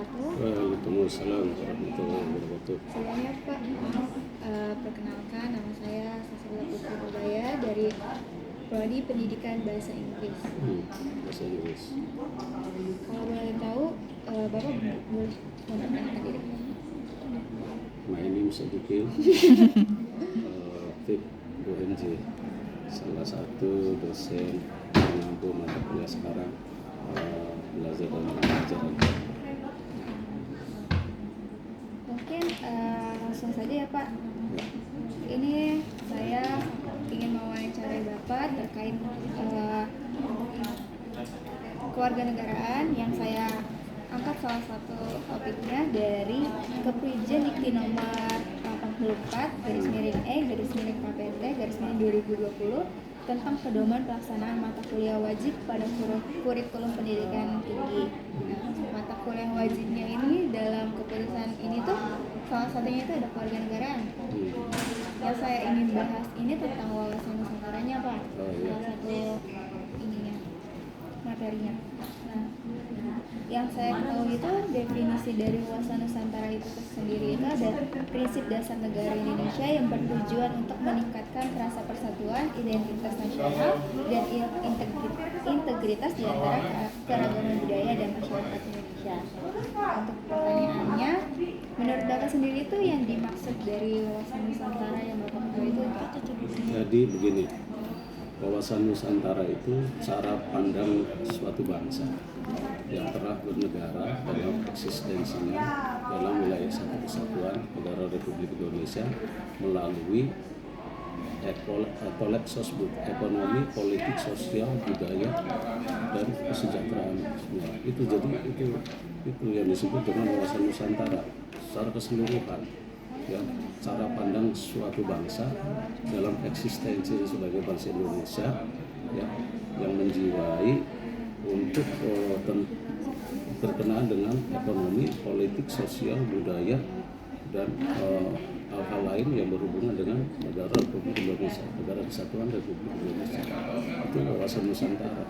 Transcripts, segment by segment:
wabarakatuh. Waalaikumsalam warahmatullahi wabarakatuh. Sebelumnya Pak, maaf, perkenalkan nama saya Sasila Putri Ubaya dari Prodi Pendidikan Bahasa Inggris. Bahasa Inggris. Kalau boleh tahu, Bapak boleh memperkenalkan diri? My name is Adikil. Fib UNJ, salah satu dosen pengampu mata kuliah sekarang, belajar dan mengajar. Mungkin langsung saja ya Pak. Ini saya ingin mewawancarai Bapak terkait kewarganegaraan yang saya angkat salah satu topiknya dari Kepri Dikti nomor 84/E/KPT/2020 tentang pedoman pelaksanaan mata kuliah wajib pada kurikulum pendidikan tinggi. Nah, mata kuliah wajibnya ini dalam keputusan ini tuh salah satunya itu ada kewarganegaraan. Yang saya ingin bahas ini tentang wawasan nusantaranya Pak. Salah satu ininya materinya. Nah, yang saya ketahui itu definisi dari wawasan Nusantara itu sendiri itu ada prinsip dasar negara Indonesia yang bertujuan untuk meningkatkan rasa persatuan, identitas nasional, dan integritas di antara keragaman budaya dan masyarakat Indonesia. Untuk pertanyaannya, menurut Bapak sendiri itu yang dimaksud dari wawasan Nusantara yang Bapak ketahui itu apa? Jadi begini, wawasan Nusantara itu cara pandang suatu bangsa yang telah bernegara dalam eksistensinya dalam wilayah satu kesatuan negara Republik Indonesia melalui sosbud, ekonomi, politik, sosial, budaya, dan kesejahteraan semua. Itu jadi itu yang disebut dengan wawasan Nusantara secara keseluruhan. Ya, cara pandang suatu bangsa dalam eksistensi sebagai bangsa Indonesia, ya, yang menjiwai untuk berkenaan dengan ekonomi, politik, sosial, budaya, dan hal-hal lain yang berhubungan dengan negara Republik Indonesia, negara kesatuan Republik Indonesia. Itu wawasan Nusantara.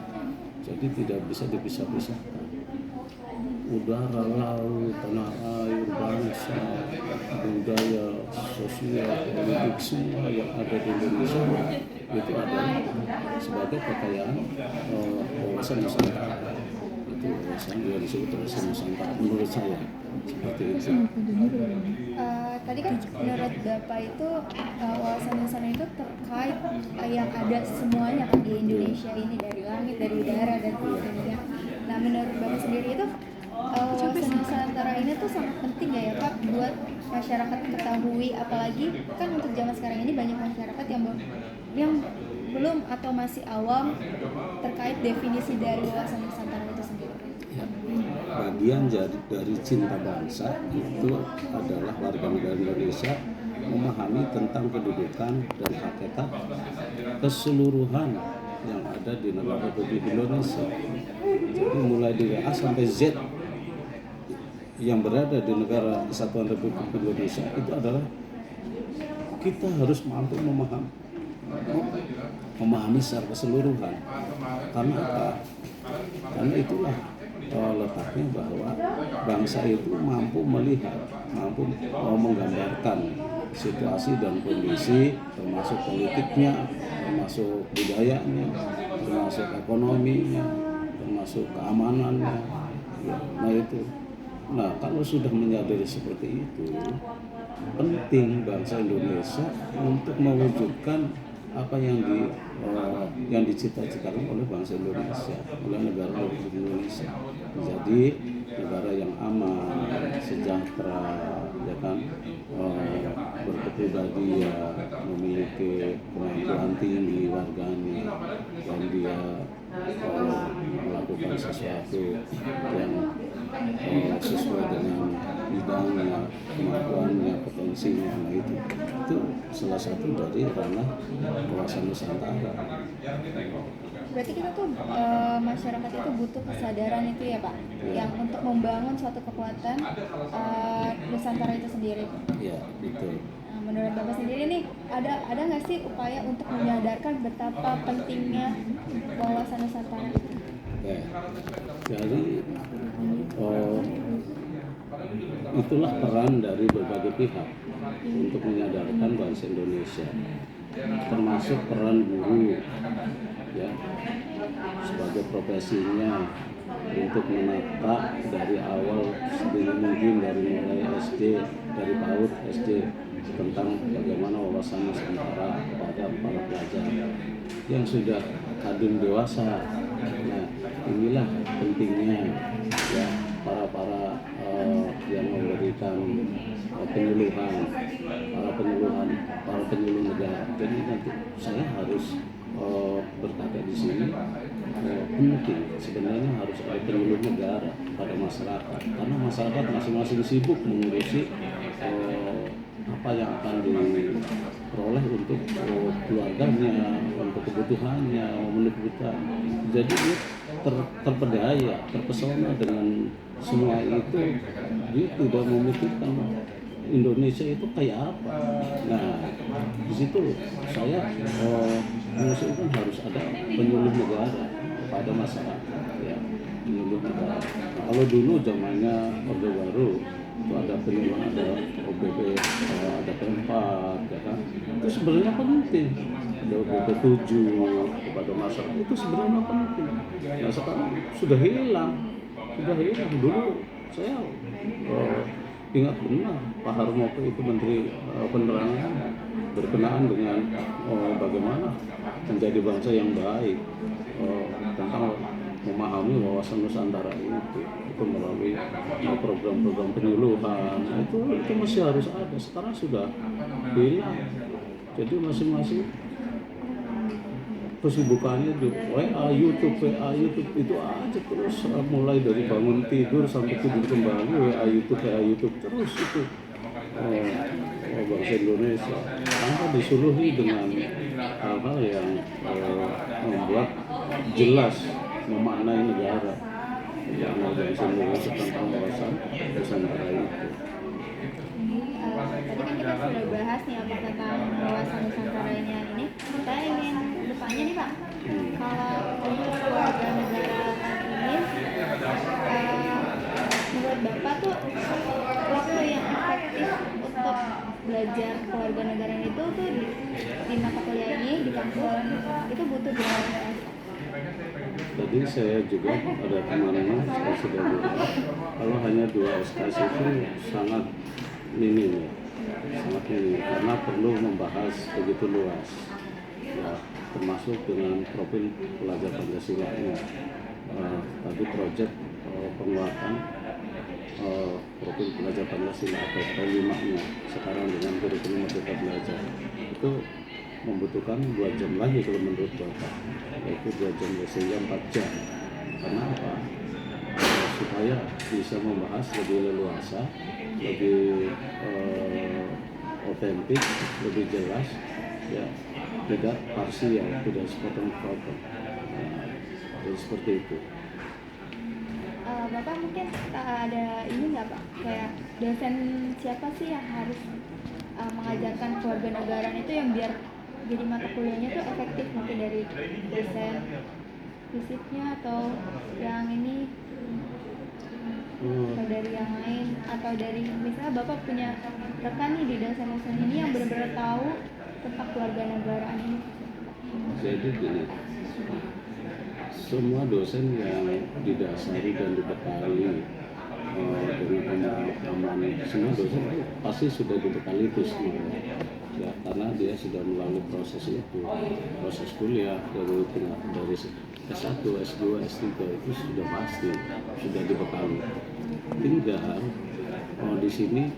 Jadi tidak bisa dipisah-pisahkan. Udara, laut, tanah air, bangsa, budaya, sosial, politik, semua yang ada di Indonesia itu adalah sebagai kekayaan wawasan Nusantara. Itu wawasan yang disebut wawasan Nusantara menurut saya seperti itu. Tadi kan menurut Bapak itu wawasan Nusantara itu terkait yang ada semuanya kan di Indonesia ini, dari langit, dari udara, dan sebagainya. Nah, menurut Bapak sendiri itu wawasan Nusantara ini tuh sangat penting ya Pak buat masyarakat ketahui, apalagi kan untuk zaman sekarang ini banyak masyarakat yang belum atau masih awam terkait definisi dari wawasan Nusantara itu sendiri. Ya, bagian dari cinta bangsa itu adalah warga negara Indonesia memahami tentang kedudukan dan hakikat keseluruhan yang ada di negara Republik Indonesia. Jadi mulai dari A sampai Z yang berada di negara Kesatuan Republik Indonesia itu adalah kita harus mampu memahami secara keseluruhan. Karena apa? Karena itulah letaknya bahwa bangsa itu mampu melihat, mampu menggambarkan situasi dan kondisi, termasuk politiknya, termasuk budayanya, termasuk ekonominya, termasuk keamanannya. Nah itu. Nah kalau sudah menyadari seperti itu, penting bangsa Indonesia untuk mewujudkan apa yang dicita-citakan oleh bangsa Indonesia, oleh negara Republik Indonesia. Jadi negara yang aman, sejahtera, ya kan, berkepribadian, memiliki kemampuan tinggi warganya, dan dia melakukan sesuatu yang sesuai dengan bidangnya, kemampuannya, potensinya. Nah itu salah satu dari ranah wawasan Nusantara. Berarti kita tuh masyarakat itu butuh kesadaran itu ya Pak, yang untuk membangun suatu kekuatan Nusantara itu sendiri. Iya, betul. Nah, menurut Bapak sendiri nih, ada nggak sih upaya untuk menyadarkan betapa pentingnya wawasan Nusantara? Oke. Jadi itulah peran dari berbagai pihak untuk menyadarkan bahasa Indonesia, termasuk peran guru ya sebagai profesinya untuk menata dari awal sedini mungkin, dari mulai SD, dari PAUD SD, tentang bagaimana wawasan Nusantara kepada para pelajar yang sudah kadung dewasa. Nah, inilah pentingnya ya para yang memberikan penyuluhan, para penyuluh negara. Jadi nanti saya harus berkata di sini penting sebenarnya harus ada penyuluh negara pada masyarakat, karena masyarakat masing-masing sibuk mengurusi apa yang akan diperoleh untuk keluarganya, untuk kebutuhannya, memenuhi kebutuhan. Jadi dia terpedaya, terpesona dengan semua itu, dia tidak memikirkan Indonesia itu kayak apa. Nah, di situ saya mengusulkan harus ada penyuluh negara kepada masyarakat, ya, penyuluh negara. Nah, kalau dulu zamannya Orde Baru itu ada penyuluh, ada OBP, ada P4, ya kan? Itu sebenarnya penting. Ada OBP 7 kepada masyarakat itu sebenarnya penting. Nah, sekarang sudah hilang. Dulu saya ingat benar Pak Harmoko itu Menteri Penerangan berkenaan dengan bagaimana menjadi bangsa yang baik, tentang memahami wawasan Nusantara itu melalui program-program penyuluhan. Nah, itu masih harus ada. Sekarang sudah hilang. Jadi masing-masing kesibukannya di WA, YouTube itu aja terus, mulai dari bangun tidur sampai tidur kembali WA YouTube terus itu. Bangsa Indonesia tanpa disuluhi dengan hal-hal yang membuat jelas memaknai negara yang bangsa Indonesia tentang wawasan Nusantara itu. Tadi kan kita sudah bahas nih apa tentang wawasan Nusantara ini. Saya ingin bertanya nih Pak, kalau untuk keluarga negara ini, menurut Bapak tuh waktu yang efektif untuk belajar keluarga negara itu tuh di mata kuliah ini di kampus itu butuh berapa SKS? Jadi saya juga ada teman-teman saya sudah bilang kalau hanya 2 SKS itu sangat minim ya, karena perlu membahas begitu luas ya, termasuk dengan profil pelajar Pancasila-nya. Tadi proyek penguatan profil pelajar Pancasila atau P5-nya sekarang dengan kurikulum Merdeka Belajar itu membutuhkan 2 jam lagi kalau menurut Bapak, yaitu 2 jam sehingga 4 jam. Karena apa? Supaya bisa membahas lebih leluasa, lebih otentik, lebih jelas, ya, tidak parsial, tidak sepotong-potong. Jadi seperti itu. Bapak mungkin ada ini nggak Pak, kayak dosen siapa sih yang harus mengajarkan keluarga negaraan itu yang biar jadi mata kuliahnya tuh efektif, mungkin dari dosen fisiknya atau yang ini atau dari yang lain, atau dari misalnya Bapak punya rekan nih di dosen-dosen ini yang benar-benar tahu tentang keluarga negaraan ini. Jadi gini, semua dosen yang didasari dan dibekali dengan pemahaman, semua dosen itu pasti sudah dibekali itu semua ya, karena dia sudah melalui proses itu, proses kuliah dari S1, S2, S3 itu sudah pasti sudah dibekali. Tinggal di sini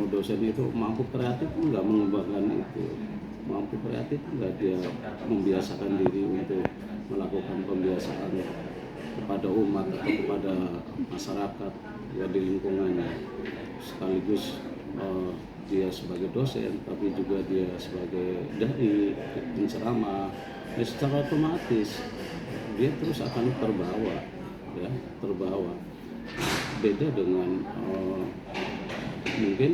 dosen itu mampu kreatif nggak mengembangkan itu, mampu kreatif nggak dia membiasakan diri untuk melakukan pembiasaan kepada umat atau kepada masyarakat ya di lingkungannya, sekaligus dia sebagai dosen tapi juga dia sebagai dai, penceramah, ya secara otomatis dia terus akan terbawa ya, beda dengan mungkin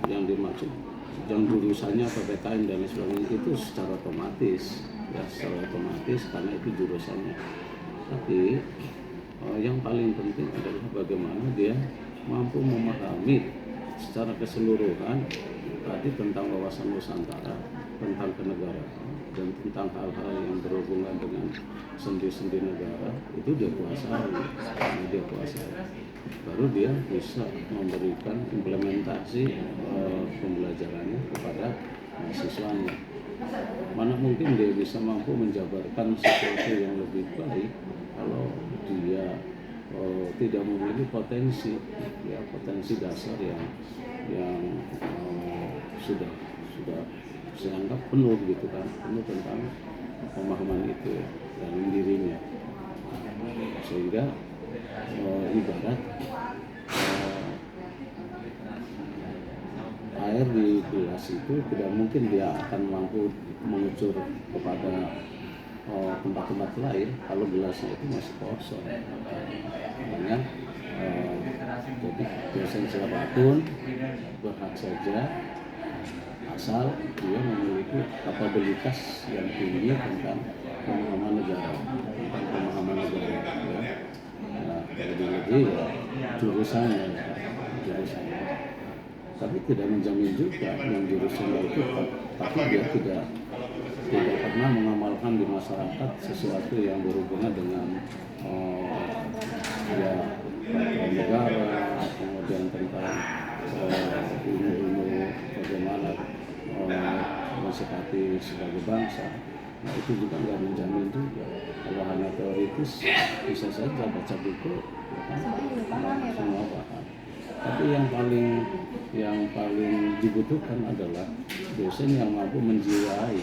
yang dimaksud yang jurusannya PPKN dan sebagainya itu secara otomatis ya, secara otomatis karena itu jurusannya. Tapi yang paling penting adalah bagaimana dia mampu memahami secara keseluruhan tadi tentang wawasan Nusantara, tentang kenegaraan, dan tentang hal-hal yang berhubungan dengan sendi-sendi negara, itu dia kuasai. Baru dia bisa memberikan implementasi pembelajarannya kepada mahasiswanya. Mana mungkin dia bisa mampu menjabarkan sesuatu yang lebih baik kalau dia tidak memiliki potensi dasar yang sudah saya anggap penuh gitu kan, penuh tentang pemahaman itu ya, dalam dirinya, sehingga ibarat air di gelas itu tidak mungkin dia akan mampu mengucur kepada tempat-tempat lain kalau gelasnya itu masih kosong. Makanya jadi dosen siapapun berhak saja asal dia memiliki kapabilitas yang tinggi tentang pemahaman negara, ya. Nah, lebih-lebih ya, jurusannya. Tapi tidak menjamin juga yang jurusannya itu, tapi dia tidak pernah mengamalkan di masyarakat sesuatu yang berhubungan dengan ya negara, kemudian tentang ilmu-ilmu bagaimana mensikapi sebagai bangsa. Nah, itu juga nggak menjamin juga. Kalau hanya teoritis bisa saja baca buku, ya kan? Semua paham. Tapi yang paling dibutuhkan adalah dosen yang mampu menjiwai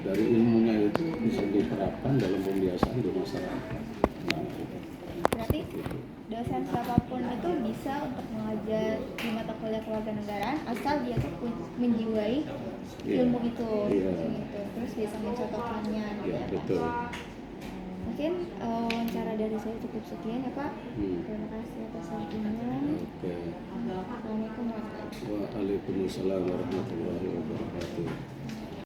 dari ilmunya itu bisa diterapkan dalam pembiasaan di masyarakat. Nah, Berarti dosen siapapun itu bisa untuk mengajar di mata kuliah kewarganegaraan asal dia tuh menjiwai ilmu itu, gitu. Terus bisa mencontohkannya. Ya, betul. Mungkin wawancara dari saya cukup sekian ya Pak. Terima kasih atas waktunya. Oke. Assalamualaikum warahmatullahi wabarakatuh. Waalaikumsalam warahmatullahi wabarakatuh.